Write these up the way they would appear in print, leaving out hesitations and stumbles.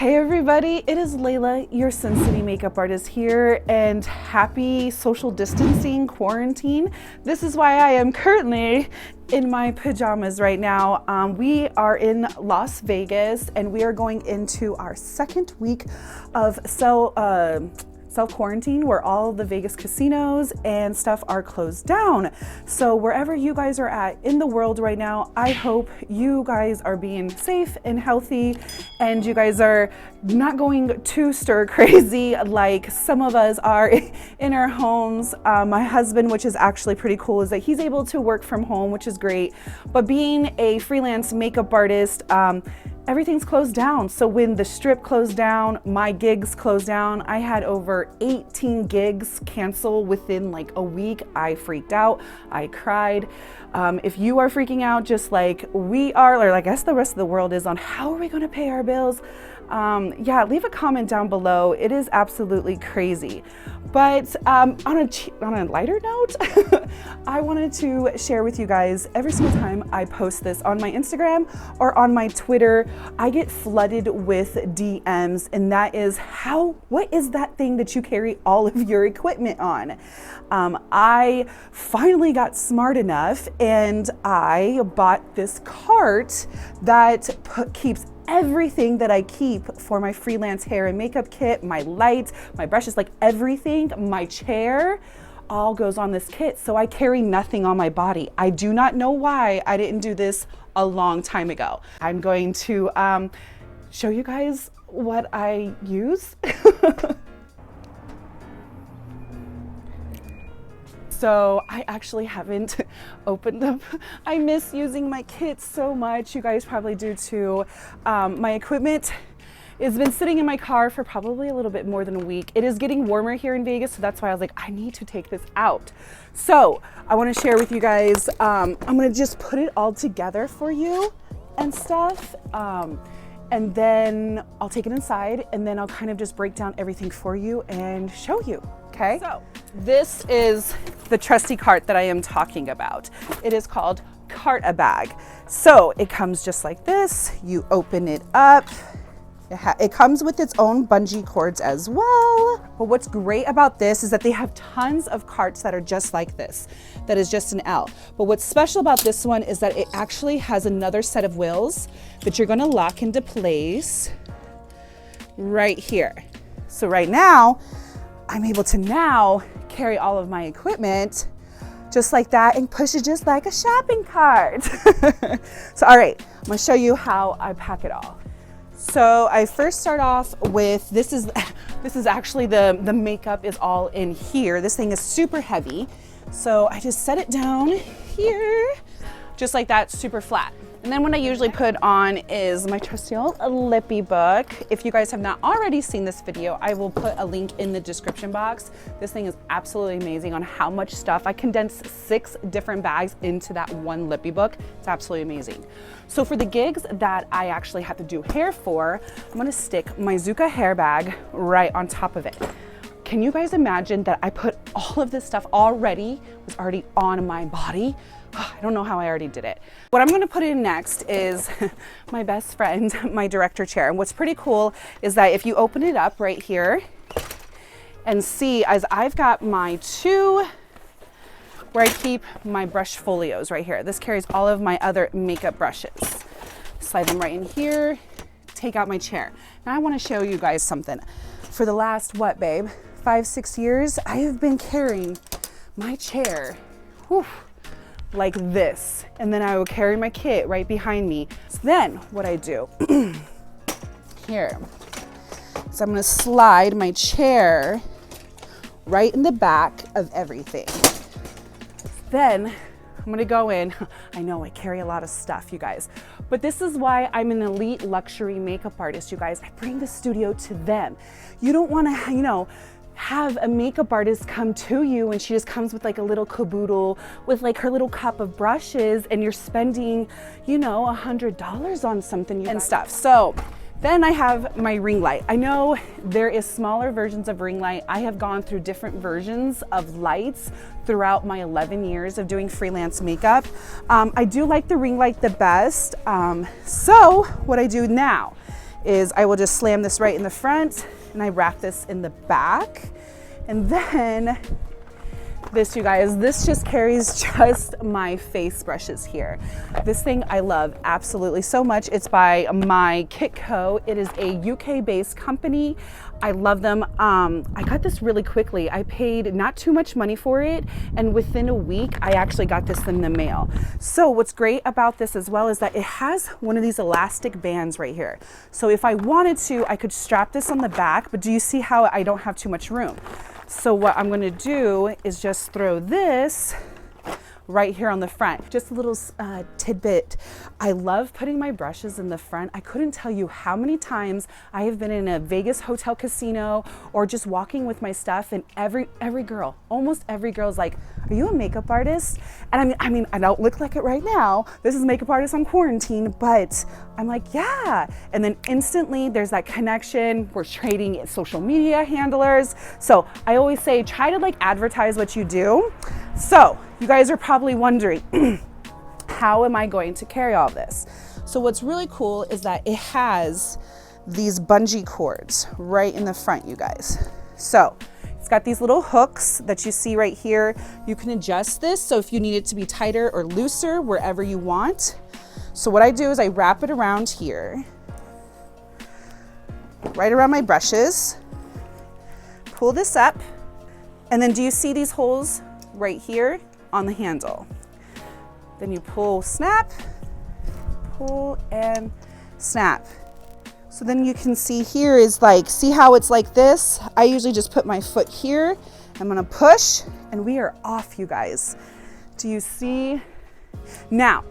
Hey everybody, it is Layla, your Sin City makeup artist here, and happy social distancing quarantine. This is why I am currently in my pajamas right now. We are in Las Vegas and we are going into our second week of self-quarantine where all the Vegas casinos and stuff are closed down. So wherever you guys are at in the world right now, I hope you guys are being safe and healthy and you guys are not going too stir crazy like some of us are in our homes. My husband, which is actually pretty cool, is that he's able to work from home, which is great. But being a freelance makeup artist, everything's closed down. So when the strip closed down, my gigs closed down. I had over 18 gigs cancel within like a week. I freaked out, I cried. If you are freaking out just like we are, or I guess the rest of the world is, on how are we gonna pay our bills, yeah, leave a comment down below. It is absolutely crazy. But on a lighter note, I wanted to share with you guys, every single time I post this on my Instagram or on my Twitter, I get flooded with DMs, and that is, what is that thing that you carry all of your equipment on? I finally got smart enough and I bought this cart that keeps everything that I keep for my freelance hair and makeup kit, my lights, my brushes, like everything, my chair, all goes on this kit. So I carry nothing on my body. I do not know why I didn't do this a long time ago. I'm going to show you guys what I use. So I actually haven't opened them. I miss using my kits so much. You guys probably do too. My equipment has been sitting in my car for probably a little bit more than a week. It is getting warmer here in Vegas, so that's why I was like, I need to take this out. So I wanna share with you guys, I'm gonna just put it all together for you and stuff. And then I'll take it inside and then I'll kind of just break down everything for you and show you. Okay, so this is the trusty cart that I am talking about. It is called Cart-A-Bag. So it comes just like this. You open it up. It comes with its own bungee cords as well. But what's great about this is that they have tons of carts that are just like this, that is just an L. But what's special about this one is that it actually has another set of wheels that you're gonna lock into place right here. So right now, I'm able to now carry all of my equipment just like that and push it just like a shopping cart. So, all right, I'm gonna show you how I pack it all. So I first start off with, this is actually the makeup is all in here. This thing is super heavy. So I just set it down here, just like that, super flat. And then what I usually put on is my trusty old lippy book. If you guys have not already seen this video, I will put a link in the description box. This thing is absolutely amazing on how much stuff. I condensed 6 different bags into that one lippy book. It's absolutely amazing. So for the gigs that I actually have to do hair for, I'm gonna stick my Zuka hair bag right on top of it. Can you guys imagine that I put all of this stuff was already on my body? I don't know how I already did it. What I'm gonna put in next is my best friend, my director chair. And what's pretty cool is that if you open it up right here and see, as I've got my 2 where I keep my brush folios right here. This carries all of my other makeup brushes. Slide them right in here, take out my chair. Now I wanna show you guys something. For the last, what babe, 5-6 years, I have been carrying my chair, like this. And then I will carry my kit right behind me. So then what I do here, so I'm gonna slide my chair right in the back of everything. Then I'm gonna go in. I know I carry a lot of stuff, you guys, but this is why I'm an elite luxury makeup artist, you guys. I bring the studio to them. You don't wanna, have a makeup artist come to you and she just comes with like a little caboodle with like her little cup of brushes and you're spending, $100 on something and stuff. So then I have my ring light. I know there is smaller versions of ring light. I have gone through different versions of lights throughout my 11 years of doing freelance makeup. I do like the ring light the best. So what I do now is I will just slam this right in the front and I wrap this in the back. And then this, you guys, this just carries just my face brushes here. This thing I love absolutely so much. It's by My Kit Co. It is a UK based company. I love them. I got this really quickly. I paid not too much money for it, and within a week I actually got this in the mail. So what's great about this as well is that it has one of these elastic bands right here. So if I wanted to, I could strap this on the back, but do you see how I don't have too much room? So what I'm gonna do is just throw this right here on the front. Just a little tidbit. I love putting my brushes in the front. I couldn't tell you how many times I have been in a Vegas hotel casino or just walking with my stuff, and every girl, almost every girl is like, are you a makeup artist? And I mean, I don't look like it right now. This is makeup artist on quarantine, but I'm like, yeah. And then instantly there's that connection. We're trading social media handlers. So I always say, try to like advertise what you do. So you guys are probably wondering, how am I going to carry all this? So what's really cool is that it has these bungee cords right in the front, you guys. So it's got these little hooks that you see right here. You can adjust this, so if you need it to be tighter or looser, wherever you want. So what I do is I wrap it around here, right around my brushes, pull this up, and then do you see these holes right here on the handle? Then you pull, snap, pull and snap. So then you can see here is like, see how it's like this? I usually just put my foot here. I'm gonna push and we are off, you guys. Do you see? Now,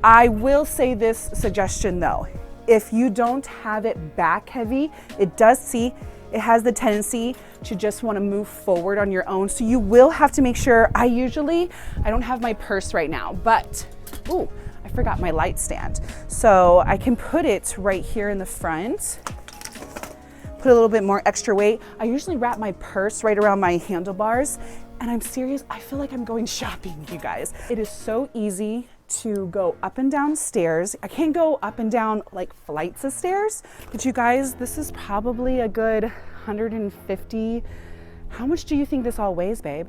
I will say this suggestion though. If you don't have it back heavy, it does see, it has the tendency to just want to move forward on your own. So you will have to make sure, I don't have my purse right now, but, ooh, I forgot my light stand. So I can put it right here in the front, put a little bit more extra weight. I usually wrap my purse right around my handlebars, and I'm serious, I feel like I'm going shopping, you guys. It is so easy to go up and down stairs. I can't go up and down like flights of stairs, but you guys, this is probably a good 150. How much do you think this all weighs, babe?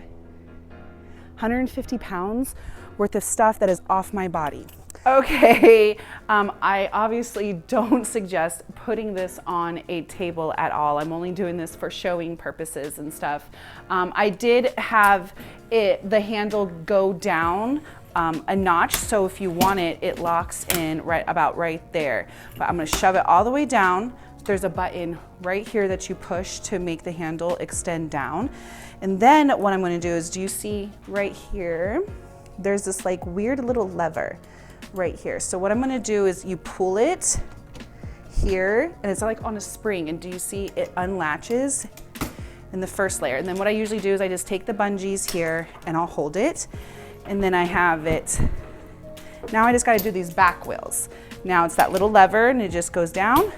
150 pounds worth of stuff that is off my body. Okay, I obviously don't suggest putting this on a table at all. I'm only doing this for showing purposes and stuff. I did have the handle go down a notch, so if you want it, it locks in about right there. But I'm gonna shove it all the way down. There's a button right here that you push to make the handle extend down. And then what I'm gonna do is, do you see right here, there's this like weird little lever right here. So what I'm gonna do is you pull it here, and it's like on a spring, and do you see it unlatches in the first layer? And then what I usually do is I just take the bungees here and I'll hold it, and then I have it. Now I just gotta do these back wheels. Now it's that little lever and it just goes down.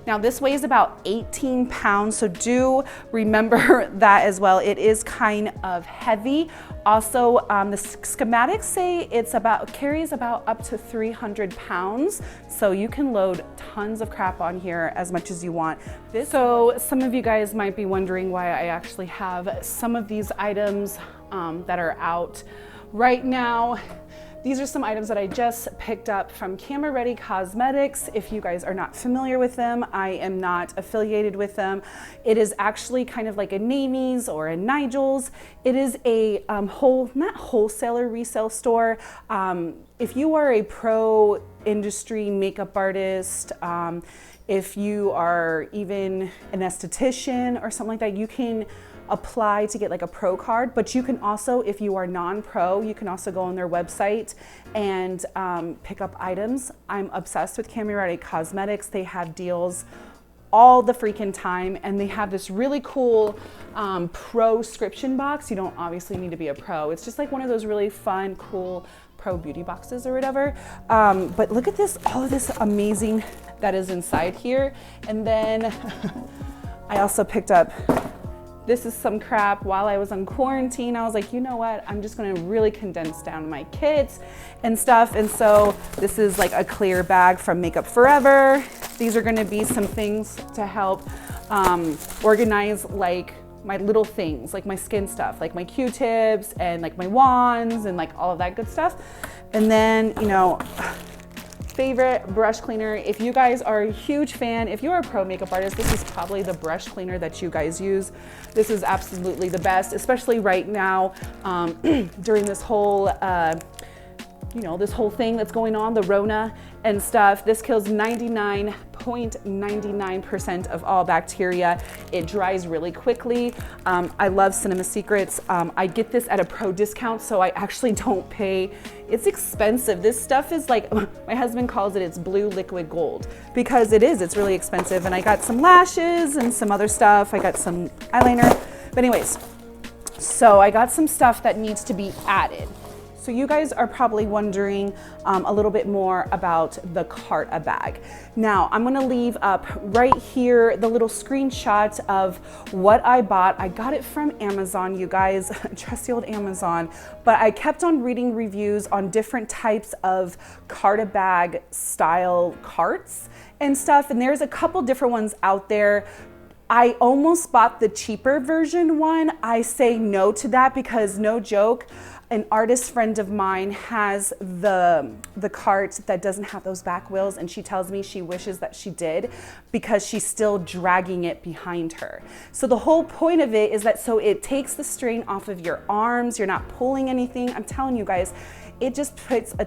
Now this weighs about 18 pounds, so do remember that as well. It is kind of heavy. Also, the schematics say it's carries about up to 300 pounds, so you can load tons of crap on here as much as you want. So some of you guys might be wondering why I actually have some of these items that are out right now. These are some items that I just picked up from Camera Ready Cosmetics. If you guys are not familiar with them, I am not affiliated with them. It is actually kind of like a Namie's or a Nigel's. It is a not wholesaler, resale store. If you are a pro industry makeup artist, if you are even an esthetician or something like that, you can apply to get like a pro card, but you can also, if you are non-pro, you can also go on their website and pick up items. I'm obsessed with Camera Ready Cosmetics. They have deals all the freaking time, and they have this really cool pro-scription box. You don't obviously need to be a pro. It's just like one of those really fun, cool pro beauty boxes or whatever. But look at this, all of this amazing that is inside here. And then I also picked up this is some crap. While I was on quarantine, I was like, you know what? I'm just gonna really condense down my kits and stuff. And so this is like a clear bag from Makeup Forever. These are gonna be some things to help organize like my little things, like my skin stuff, like my Q-tips and like my wands and like all of that good stuff. And then, you know, favorite brush cleaner. If you guys are a huge fan, if you're a pro makeup artist, this is probably the brush cleaner that you guys use. This is absolutely the best, especially right now during this whole, you know, this whole thing that's going on, the Rona and stuff. This kills 99.99% of all bacteria. It dries really quickly. I love Cinema Secrets. I get this at a pro discount, so I actually don't pay. It's expensive. This stuff is like, my husband calls it, it's blue liquid gold, because it is, it's really expensive. And I got some lashes and some other stuff. I got some eyeliner, but anyways, so I got some stuff that needs to be added. So you guys are probably wondering a little bit more about the Carta bag. Now, I'm gonna leave up right here the little screenshot of what I bought. I got it from Amazon, you guys, trusty old Amazon, but I kept on reading reviews on different types of Carta bag style carts and stuff, and there's a couple different ones out there. I almost bought the cheaper version one. I say no to that because, no joke, an artist friend of mine has the cart that doesn't have those back wheels, and she tells me she wishes that she did because she's still dragging it behind her. So the whole point of it is that so it takes the strain off of your arms, you're not pulling anything. I'm telling you guys, it just puts a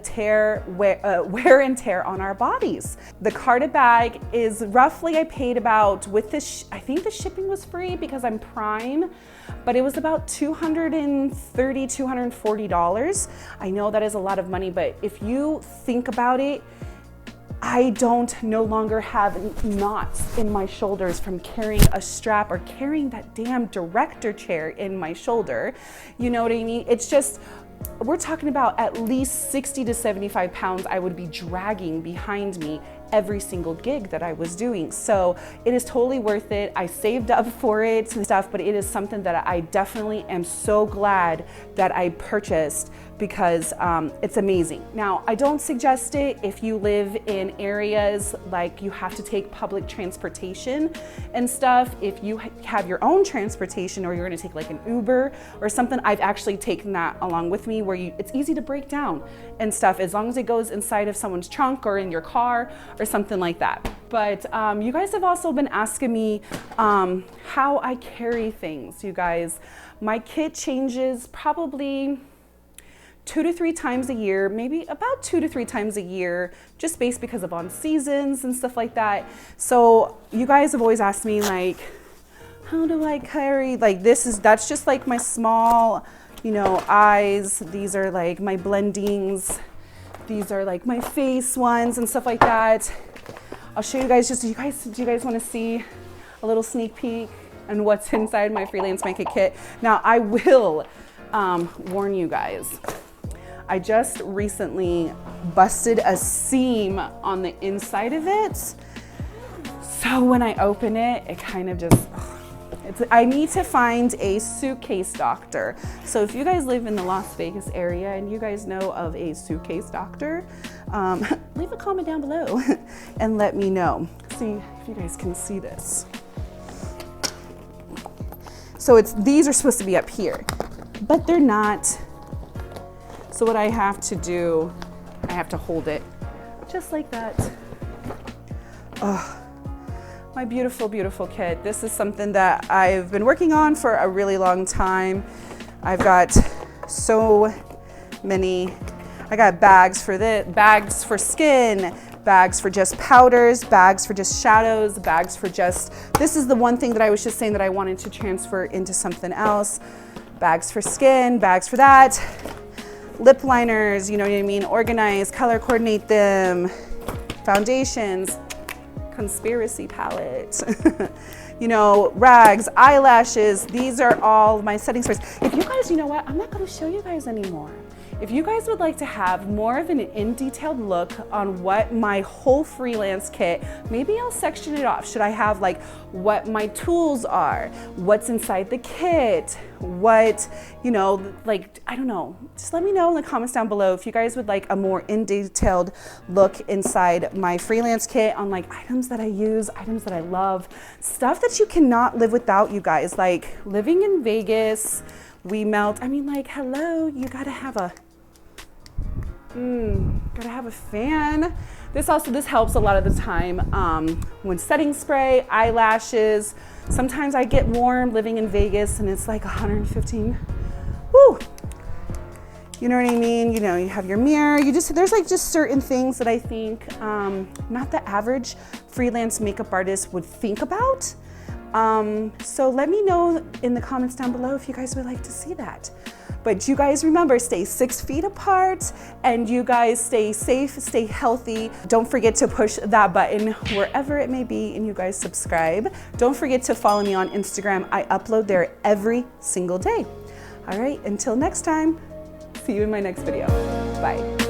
wear and tear on our bodies. The Carta bag is roughly, I paid about, with this, I think the shipping was free because I'm Prime, but it was about $230, $240. I know that is a lot of money, but if you think about it, I don't no longer have knots in my shoulders from carrying a strap or carrying that damn director chair in my shoulder. You know what I mean? It's just, we're talking about at least 60 to 75 pounds I would be dragging behind me every single gig that I was doing. So it is totally worth it. I saved up for it and stuff, but it is something that I definitely am so glad that I purchased because it's amazing. Now, I don't suggest it if you live in areas like you have to take public transportation and stuff. If you have your own transportation or you're gonna take like an Uber or something, I've actually taken that along with me where it's easy to break down and stuff as long as it goes inside of someone's trunk or in your car or something like that. But you guys have also been asking me how I carry things, you guys. My kit changes probably 2 to 3 times a year, maybe about 2 to 3 times a year, just based because of on seasons and stuff like that. So you guys have always asked me like, how do I carry, like that's just like my small, you know, eyes. These are like my blendings. These are like my face ones and stuff like that. I'll show you guys do you guys want to see a little sneak peek and what's inside my Freelance Makeup kit? Now I will warn you guys, I just recently busted a seam on the inside of it. So when I open it, it kind of just, I need to find a suitcase doctor. So if you guys live in the Las Vegas area and you guys know of a suitcase doctor, leave a comment down below and let me know. See if you guys can see this. So these are supposed to be up here, but they're not. So what I have to do, I have to hold it just like that. Oh, my beautiful, beautiful kit. This is something that I've been working on for a really long time. I've got so many, I got bags for this, bags for skin, bags for just powders, bags for just shadows, bags for just, this is the one thing that I was just saying that I wanted to transfer into something else. Bags for skin, bags for that. Lip liners, you know what I mean? Organize, color coordinate them. Foundations, conspiracy palette. You know, rags, eyelashes. These are all my setting sprays. If you guys, you know what? I'm not gonna show you guys anymore. if you guys would like to have more of an in-detailed look on what my whole freelance kit, maybe I'll section it off. Should I have like what my tools are, what's inside the kit, what, you know, like, I don't know. Just let me know in the comments down below if you guys would like a more in-detailed look inside my freelance kit on like items that I use, items that I love, stuff that you cannot live without, you guys. Like living in Vegas, we melt. I mean, like, hello, you gotta have a fan. This helps a lot of the time when setting spray, eyelashes. Sometimes I get warm living in Vegas and it's like 115. Woo! You know what I mean? You know, you have your mirror. There's like just certain things that I think not the average freelance makeup artist would think about. So let me know in the comments down below if you guys would like to see that. But you guys remember, stay 6 feet apart, and you guys stay safe, stay healthy. Don't forget to push that button wherever it may be, and you guys subscribe. Don't forget to follow me on Instagram. I upload there every single day. All right, until next time, see you in my next video. Bye.